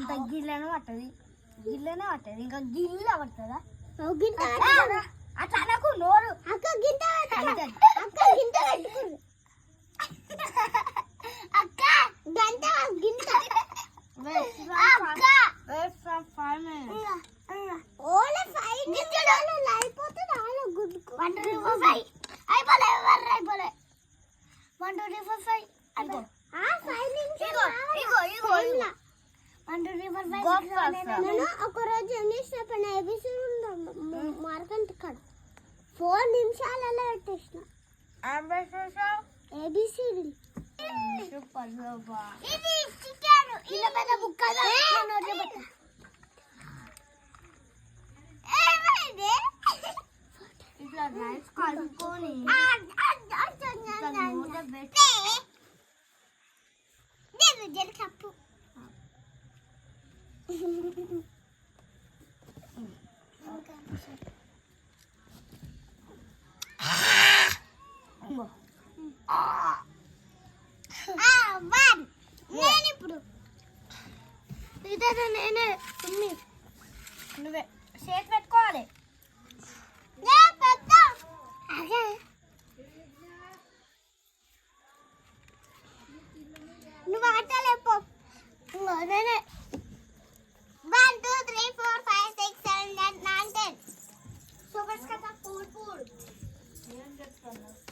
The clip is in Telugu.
అంత గిల్లనే పట్టది ఇంకా గిల్ల పడుతుందా అట్లా నాకు నోరు అక్క గింత అక్క గింత కట్టుకురు అక్క గంట గింత అక్క wait from 5 minutes ఓలే 5 నిమిషాలు అయిపోతే నాలో గుడ్కు 1 2 3 4 5 అయిపోలే 1 2 3 4 5 అయిపో 5 నిమిషాలు ఇగో 1 2 3 4 5 నేను ఒక రోజు ఏం చేసినప్పుడు ఏబిసిడి మార్కంట్ కడ 4 నిమిషాలలో పెట్టేసిన ఏబిసిడి సూపర్ ఇది చికెన్ ఇలా పెద్ద ముక్కగా నోట్లో పెట్టా ఏమైంది ఇట్లా రైస్ కలుపుకొని నోట్లో పెట్టి నేను జర కప్పు నేను ఇప్పుడు ఇదే నేనే నువ్వే చేతి పెట్టుకోవాలి నువ్వు ఆటలేపో నేనే 1 2 3 4 5 6 7 8 9 10 సూపర్ స్కట్ పూల్ ఏం చేస్తాను